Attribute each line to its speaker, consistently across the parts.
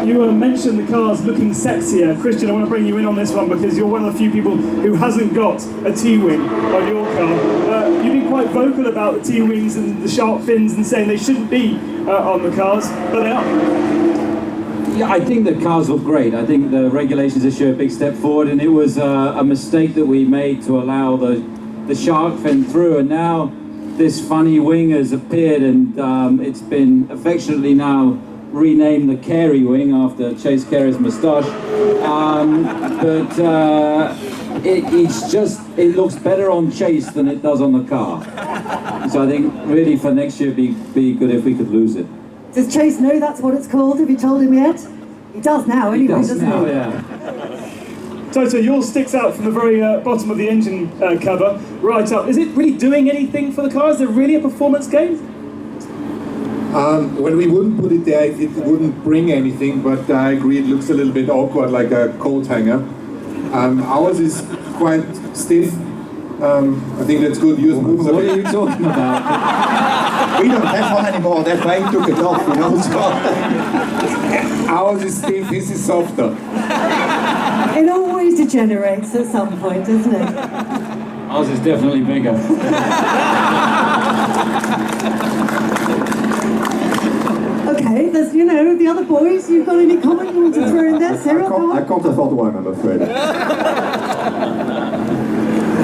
Speaker 1: You mentioned the cars looking sexier. Christian, I want to bring you in on this one because you're one of the few people who hasn't got a T-wing on your car. You've been quite vocal about the T-wings and the sharp fins and saying they shouldn't be on the cars, but they are.
Speaker 2: Yeah, I think the cars look great. I think the regulations this year are a big step forward, and it was a mistake that we made to allow the shark fin through, and now this funny wing has appeared, and it's been affectionately now renamed the Carey wing after Chase Carey's moustache. It looks better on Chase than it does on the car. So I think really for next year it'd be good if we could lose it.
Speaker 3: Does Chase know that's what it's called? Have you told him yet? He does now anyway, doesn't he?
Speaker 2: Yeah.
Speaker 1: Toto, yours sticks out from the very bottom of the engine cover, right up. Is it really doing anything for the car? Is it really a performance game?
Speaker 4: When we wouldn't put it there, it wouldn't bring anything, but I agree it looks a little bit awkward, like a coat hanger. Ours is quite stiff. I think that's good.
Speaker 2: What are you talking about?
Speaker 5: We don't have one anymore, that's why he took it off, you know. So.
Speaker 4: Ours is stiff, his is softer.
Speaker 3: It always degenerates at some point, doesn't it?
Speaker 2: Ours is definitely bigger.
Speaker 3: Okay, there's, the other boys, you've got any comment you want to throw in there? Cyril,
Speaker 5: I can't afford one, I'm afraid.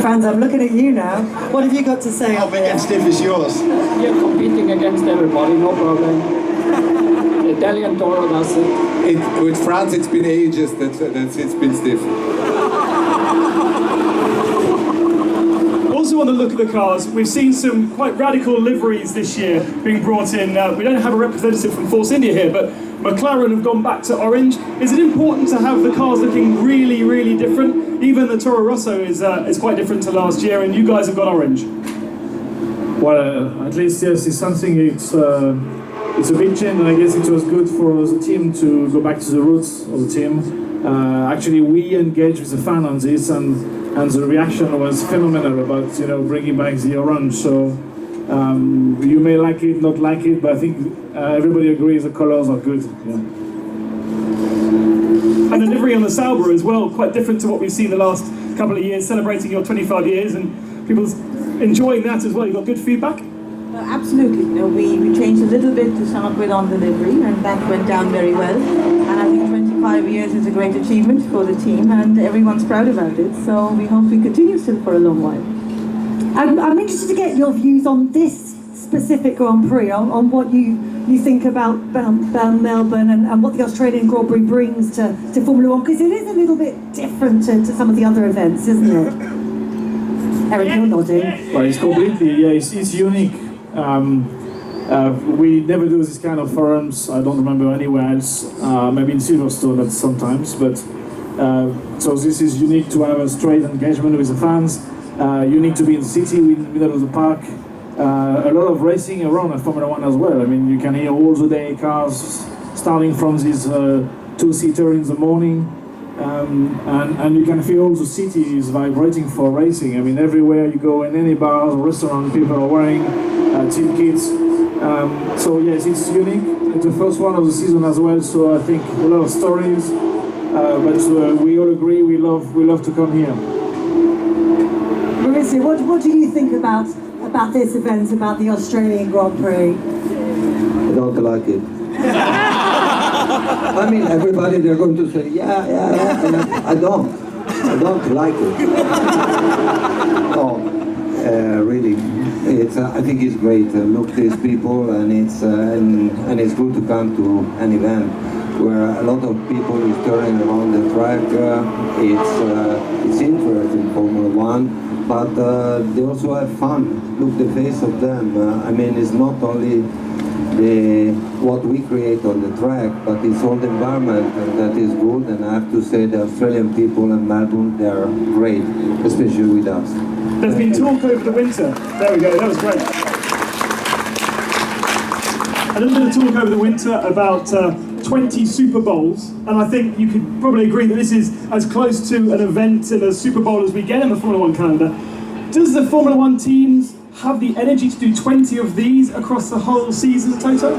Speaker 3: Franz, I'm looking at you now. What have you got to say?
Speaker 5: How big and stiff is yours?
Speaker 6: You're competing against everybody, no problem. Italian Toro does it.
Speaker 4: With France, it's been ages that it's been stiff.
Speaker 1: Also on the look of the cars, we've seen some quite radical liveries this year being brought in. We don't have a representative from Force India here, but McLaren have gone back to orange. Is it important to have the cars looking really, really different? Even the Toro Rosso is quite different to last year, and you guys have got orange.
Speaker 7: Well, at least yes, it's something. It's a big change, and I guess it was good for the team to go back to the roots of the team. Actually, we engaged with the fan on this, and the reaction was phenomenal about bringing back the orange. So you may like it, not like it, but I think everybody agrees the colors are good. Yeah.
Speaker 1: And the livery on the Sauber as well, quite different to what we've seen the last couple of years, celebrating your 25 years, and people's enjoying that as well. You got good feedback?
Speaker 8: Absolutely. We changed a little bit to sum up with on the livery, and that went down very well. And I think 25 years is a great achievement for the team, and everyone's proud about it. So we hope we continue still for a long while.
Speaker 3: I'm interested to get your views on this specific Grand Prix, on what you think about Melbourne and what the Australian Grand Prix brings to Formula One, because it is a little bit different to some of the other events, isn't it? Eric, you're nodding.
Speaker 7: Well, it's completely, it's unique. We never do this kind of forums. I don't remember anywhere else. Maybe in Silverstone sometimes, but so this is unique to have a straight engagement with the fans. You need to be in the city, in the middle of the park. A lot of racing around at Formula One as well. I mean, you can hear all the day cars starting from this two-seater in the morning, and you can feel all the city is vibrating for racing. I mean, everywhere you go, in any bars or restaurant, people are wearing team kits. So yes, it's unique. It's the first one of the season as well. So I think a lot of stories, but we all agree we love to come here.
Speaker 3: Maurizio, what do you think about this event, about the Australian Grand Prix?
Speaker 5: I don't like it. I mean, everybody, they're going to say, yeah, and I don't like it. No, really, I think it's great. Look, these people, and it's good to come to an event where a lot of people is turning around the track. It's interesting, Formula One. But they also have fun. Look, the face of them. I mean, it's not only what we create on the track, but it's all the environment, and that is good. And I have to say, the Australian people in Melbourne, they are great, especially with us.
Speaker 1: There's been talk over the winter. There we go. That was great. A little bit of talk over the winter about 20 Super Bowls, and I think you could probably agree that this is as close to an event in a Super Bowl as we get in the Formula One calendar. Does the Formula One teams have the energy to do 20 of these across the whole season, Toto?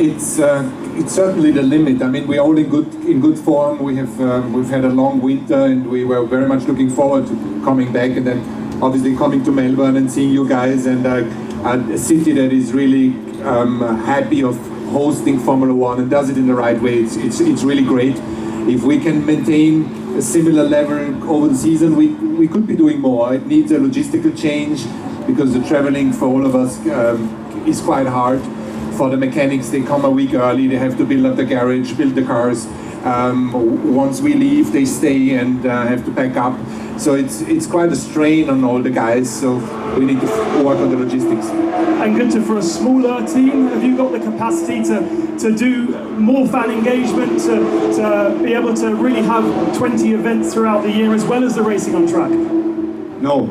Speaker 4: It's certainly the limit. I mean, we're all in good form. We've had a long winter, and we were very much looking forward to coming back, and then obviously coming to Melbourne and seeing you guys, and a city that is really happy of hosting Formula One and does it in the right way. It's really great. If we can maintain a similar level over the season, we could be doing more. It needs a logistical change because the traveling for all of us is quite hard. For the mechanics, they come a week early, they have to build up the garage, build the cars. Once we leave, they stay and have to pack up. So it's quite a strain on all the guys, so we need to work on the logistics.
Speaker 1: And Gunther, for a smaller team, have you got the capacity to do more fan engagement, to be able to really have 20 events throughout the year as well as the racing on track?
Speaker 9: No.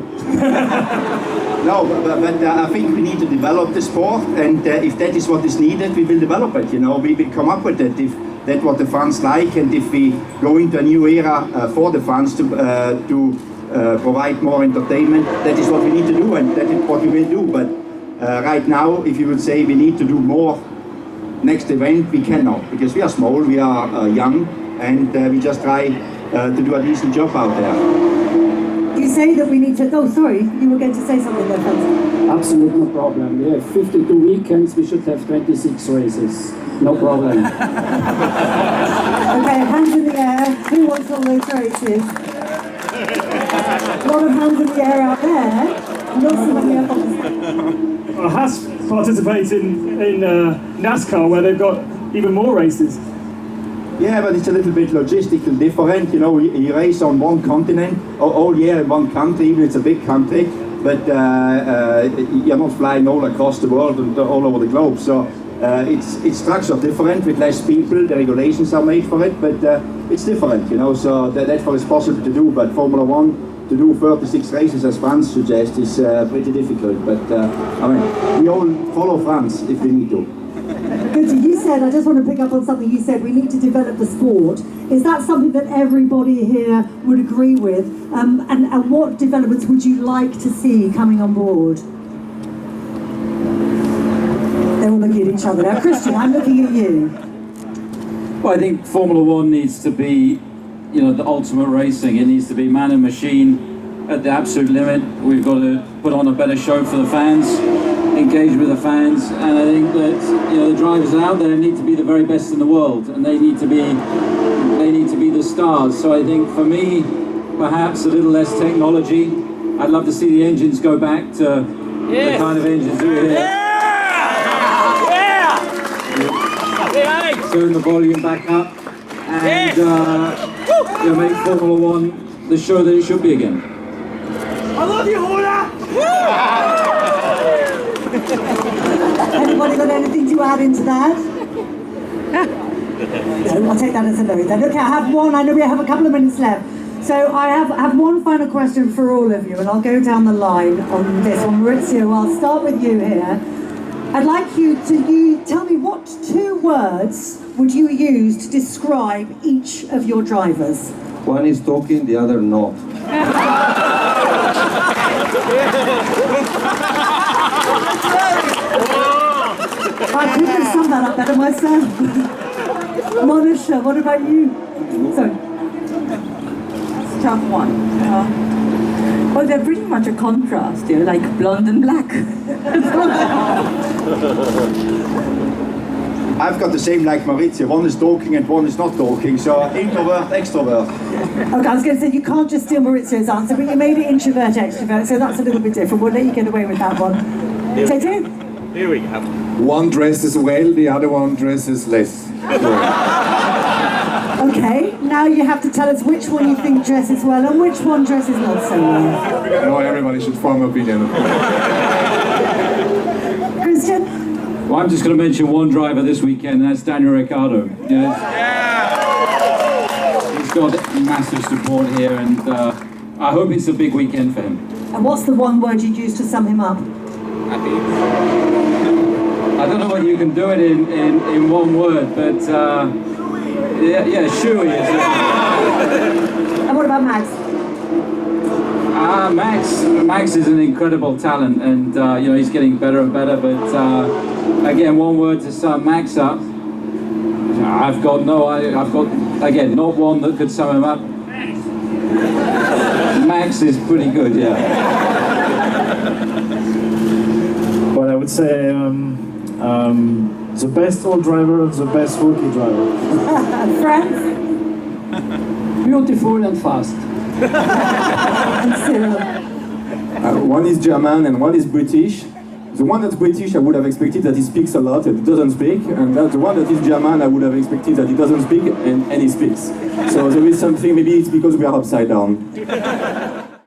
Speaker 9: No, but I think we need to develop the sport, and if that is what is needed, we will develop it. You know, we will come up with it if that's what the fans like, and if we go into a new era for the fans to provide more entertainment, that is what we need to do, and that is what we will do. But right now, if you would say we need to do more next event, we cannot, because we are small, we are young, and we just try to do a decent job out there.
Speaker 3: You say that we need to... Oh, sorry, you were going to say something there, Franz.
Speaker 6: Absolutely no problem. We have 52 weekends, we should have 26 races. No problem.
Speaker 3: Okay, hands in the air. Who wants all those races? A lot of hands in the air out there. Not so many up on the...
Speaker 1: Well, Haas participates in NASCAR, where they've got even more races.
Speaker 9: Yeah, but it's a little bit logistical different. You know, you race on one continent all year in one country, even if it's a big country. But you're not flying all across the world and all over the globe. So it's structured different with less people. The regulations are made for it, but it's different. You know, so that's what is possible to do. But Formula One, to do 36 races, as Franz suggests, is pretty difficult. But I mean, we all follow Franz if we need to.
Speaker 3: Gunther, you said, I just want to pick up on something you said, we need to develop the sport. Is that something that everybody here would agree with? And what developments would you like to see coming on board? They're all looking at each other now. Christian, I'm looking at you.
Speaker 2: Well, I think Formula One needs to be, you know, the ultimate racing. It needs to be man and machine at the absolute limit. We've got to put on a better show for the fans, engage with the fans, and I think that, you know, the drivers out there need to be the very best in the world, and they need to be the stars. So I think for me, perhaps a little less technology. I'd love to see the engines go back to the kind of engines we had. Turn the volume back up and you know, make Formula One the show that it should be again.
Speaker 1: I love you, Hola!
Speaker 3: Anybody got anything to add into that? No, I'll take that as a no then. Okay, I have one. I know we have a couple of minutes left. So I have one final question for all of you, and I'll go down the line on this one. Maurizio, I'll start with you here. I'd like you to tell me what 2 words would you use to describe each of your drivers?
Speaker 5: One is talking, the other not.
Speaker 3: I couldn't have summed that up better myself. Monisha, what about you? Sorry.
Speaker 8: It's a tough one. Well, they're pretty much a contrast, they're like blonde and black.
Speaker 9: I've got the same like Maurizio. One is talking and one is not talking. So introvert, extrovert.
Speaker 3: Okay, I was going to say you can't just steal Maurizio's answer, but you made it introvert, extrovert, so that's a little bit different. We'll let you get away with that one. Toto?
Speaker 10: Here we go.
Speaker 4: One dresses well, the other one dresses less.
Speaker 3: Okay, now you have to tell us which one you think dresses well and which one dresses not so well.
Speaker 4: No, everybody should form an opinion.
Speaker 3: Christian?
Speaker 2: Well, I'm just going to mention one driver this weekend, and that's Daniel Ricciardo. Yeah. He's got massive support here, and I hope it's a big weekend for him.
Speaker 3: And what's the one word you'd use to sum him up?
Speaker 10: Happy.
Speaker 2: I don't know whether you can do it in one word, but yeah, sure he is.
Speaker 3: And what about Max?
Speaker 2: Max is an incredible talent, and you know, he's getting better and better. But again, one word to sum Max up: I've got again, not one that could sum him up. Max is pretty good, yeah.
Speaker 7: But I would say the best old driver and the best rookie driver.
Speaker 3: Franz
Speaker 6: Beautiful and fast.
Speaker 3: and Cyril.
Speaker 10: One is German and one is British. The one that's British, I would have expected that he speaks a lot and he doesn't speak, and the one that is German, I would have expected that he doesn't speak and he speaks. So there is something, maybe it's because we are upside down.